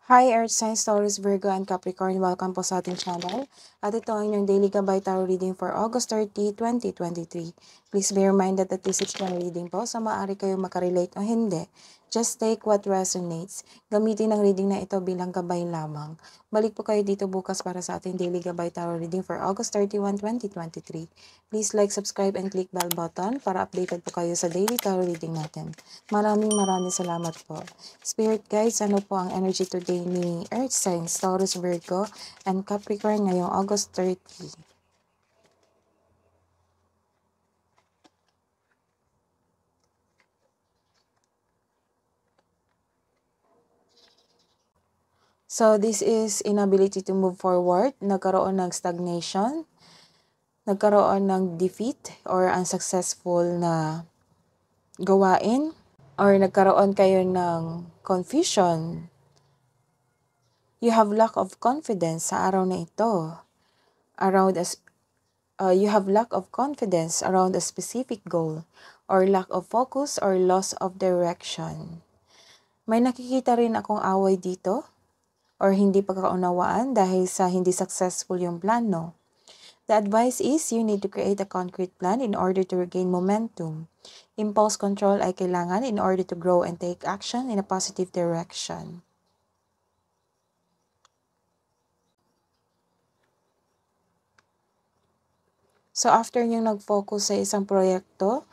Hi Earth Sign Stories, Virgo and Capricorn. Welcome po sa ating channel. At ito ang inyong daily gabay tarot reading for August 30, 2023. Please be reminded that this is general reading po, so maaari kayo makarelate o hindi. Just take what resonates. Gamitin ang reading na ito bilang gabay lamang. Balik po kayo dito bukas para sa ating daily gabay tarot reading for August 31, 2023. Please like, subscribe, and click bell button para updated po kayo sa daily tarot reading natin. Maraming salamat po. Spirit guides, ano po ang energy today ni Earth Signs, Taurus, Virgo, and Capricorn ngayong August 30? So, this is inability to move forward, nagkaroon ng stagnation, nagkaroon ng defeat or unsuccessful na gawain, or nagkaroon kayo ng confusion. You have lack of confidence sa araw na ito. You have lack of confidence around a specific goal, or lack of focus or loss of direction. May nakikita rin akong away dito, or hindi pagkakaunawaan dahil sa hindi successful yung plano. The advice is you need to create a concrete plan in order to regain momentum. Impulse control ay kailangan in order to grow and take action in a positive direction. So after niyong nag-focus sa isang proyekto,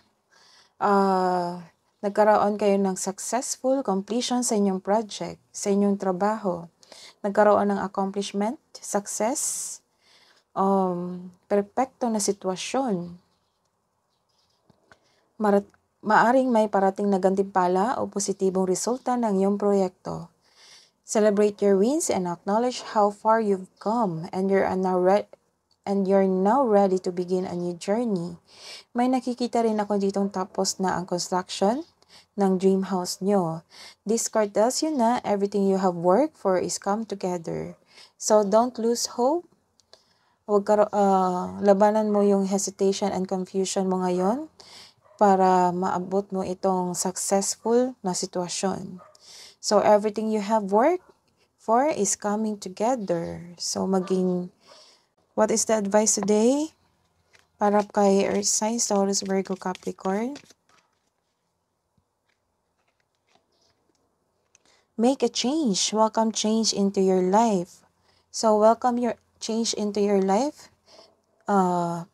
nagkaroon kayo ng successful completion sa inyong project, sa inyong trabaho. Nagkaroon ng accomplishment, success, perpekto na sitwasyon. Maaring may parating na gantimpala o positibong resulta ng iyong proyekto. Celebrate your wins and acknowledge how far you've come, and you're now ready to begin a new journey. May nakikita rin ako ditong tapos na ang construction ng dream house nyo. This card tells you na everything you have worked for is come together. So don't lose hope. Labanan mo yung hesitation and confusion mo ngayon para maabot mo itong successful na sitwasyon. So everything you have worked for is coming together. So what is the advice today? Para kay Earth Signs, Taurus, Virgo, Capricorn. Make a change. Welcome change into your life. So, welcome your change into your life.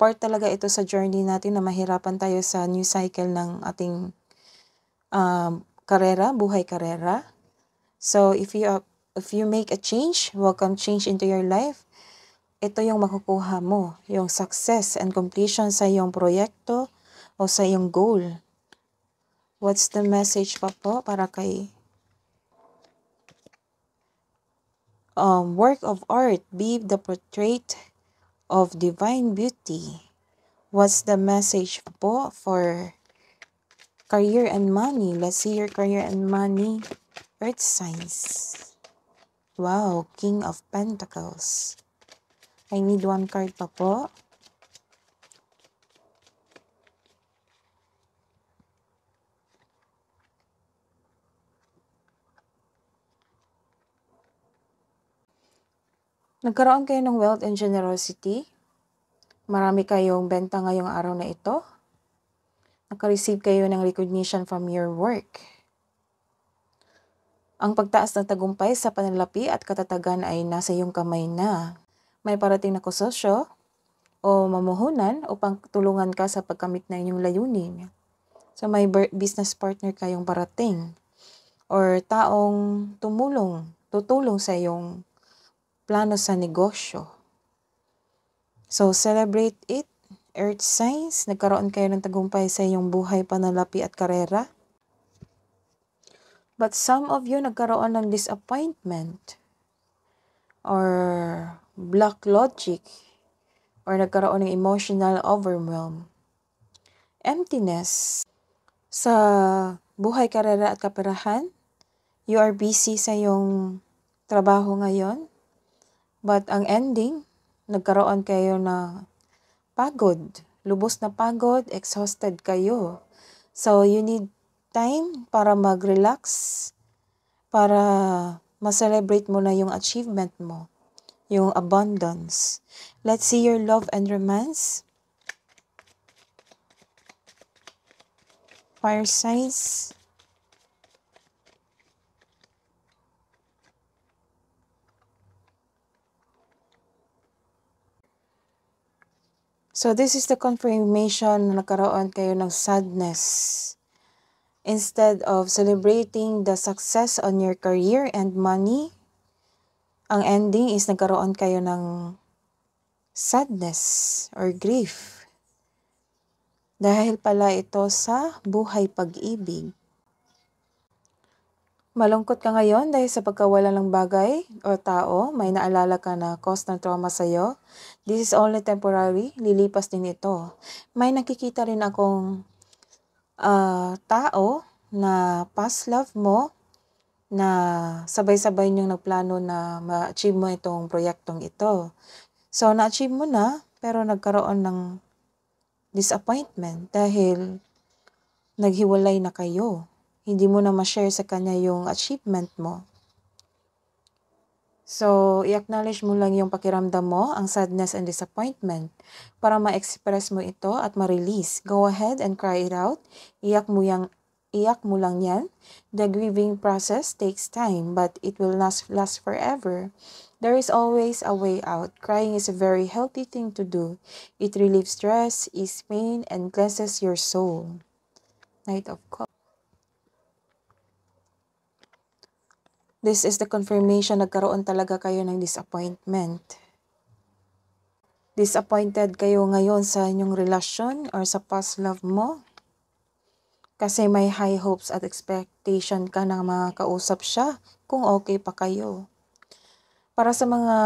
Part talaga ito sa journey natin na mahirapan tayo sa new cycle ng ating buhay karera. So, if you make a change, welcome change into your life, ito yung makukuha mo, yung success and completion sa iyong proyekto o sa iyong goal. What's the message pa po para kay work of art, be the portrait of divine beauty. What's the message po for career and money? Let's see your career and money. Earth signs. Wow, King of Pentacles. I need one card pa po. Nagkaroon kayo ng wealth and generosity. Marami kayong benta ngayong araw na ito. Naka-receive kayo ng recognition from your work. Ang pagtaas ng tagumpay sa panalapi at katatagan ay nasa iyong kamay na. May parating na kososyo o mamuhunan upang tulungan ka sa pagkamit na inyong layunin. So may business partner kayong parating or taong tutulong sa iyong plano sa negosyo. So celebrate it, Earth Signs. Nagkaroon kayo ng tagumpay sa iyong buhay, panalapi at karera. But some of you nagkaroon ng disappointment or block logic or nagkaroon ng emotional overwhelm. Emptiness. Sa buhay, karera at kaperahan, you are busy sa iyong trabaho ngayon. But ang ending, nagkaroon kayo na pagod. Lubos na pagod, exhausted kayo. So you need time para mag-relax, para ma-celebrate mo na yung achievement mo, yung abundance. Let's see your love and romance. Fire signs. So this is the confirmation na nagkaroon kayo ng sadness. Instead of celebrating the success on your career and money, ang ending is nagkaroon kayo ng sadness or grief. Dahil pala ito sa buhay pag-ibig. Malungkot ka ngayon dahil sa pagkawala ng bagay o tao, may naalala ka na cause ng trauma sa'yo. This is only temporary, lilipas din ito. May nakikita rin akong tao na past love mo na sabay-sabay niyong nagplano na ma-achieve mo itong proyektong ito. So, na-achieve mo na, pero nagkaroon ng disappointment dahil naghiwalay na kayo. Hindi mo na ma-share sa kanya yung achievement mo. So, i-acknowledge mo lang yung pakiramdam mo, ang sadness and disappointment, para ma-express mo ito at ma-release. Go ahead and cry it out. Iyak mo lang yan. The grieving process takes time, but it will not last forever. There is always a way out. Crying is a very healthy thing to do. It relieves stress, eases pain, and cleanses your soul. Knight of Cups. This is the confirmation nagkaroon talaga kayo ng disappointment. Disappointed kayo ngayon sa inyong relasyon or sa past love mo. Kasi may high hopes at expectation ka na makakausap siya kung okay pa kayo. Para sa mga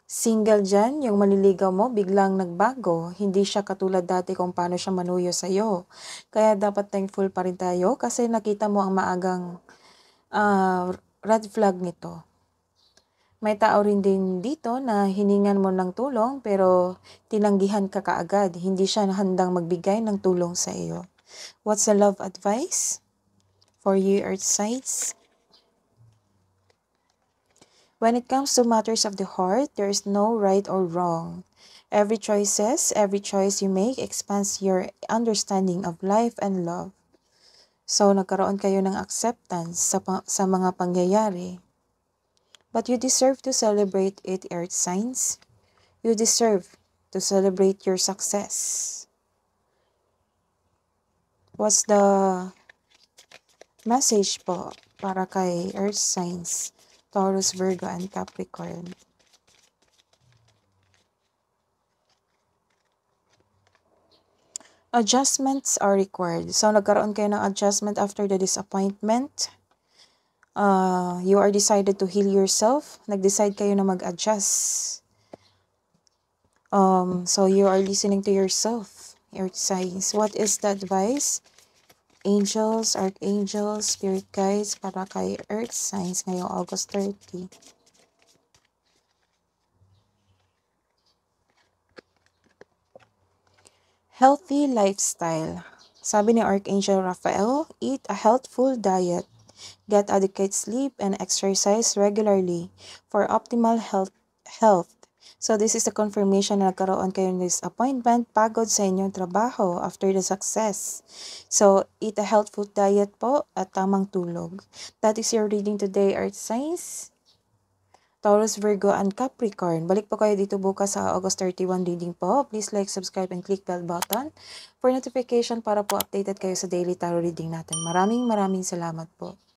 single dyan, yung manliligaw mo biglang nagbago. Hindi siya katulad dati kung paano siya manuyo sa'yo. Kaya dapat thankful pa rin tayo kasi nakita mo ang maagang red flag nito. May tao rin din dito na hiningan mo ng tulong pero tinanggihan ka kaagad. Hindi siya handang magbigay ng tulong sa iyo. What's the love advice for you, Earth signs? When it comes to matters of the heart, there is no right or wrong. Every choice you make expands your understanding of life and love. So, nagkaroon kayo ng acceptance sa mga pangyayari. But you deserve to celebrate it, Earth signs. You deserve to celebrate your success. What's the message po para kay Earth signs, Taurus, Virgo, and Capricorn? Adjustments are required. So, nagkaroon kayo ng adjustment after the disappointment. You are decided to heal yourself. Nag-decide kayo na mag-adjust. So, you are listening to yourself, Earth signs. What is the advice? Angels, archangels, spirit guides para kay Earth signs ngayong August 30. Healthy lifestyle. Sabi ni Archangel Raphael, eat a healthful diet, get adequate sleep, and exercise regularly for optimal health. So this is the confirmation na nagkaroon kayo ng disappointment, pagod sa inyong trabaho after the success. So eat a healthful diet po at tamang tulog. That is your reading today, Earth signs. Taurus, Virgo, and Capricorn. Balik po kayo dito bukas sa August 31 reading po. Please like, subscribe, and click bell button for notification para po updated kayo sa daily tarot reading natin. Maraming salamat po.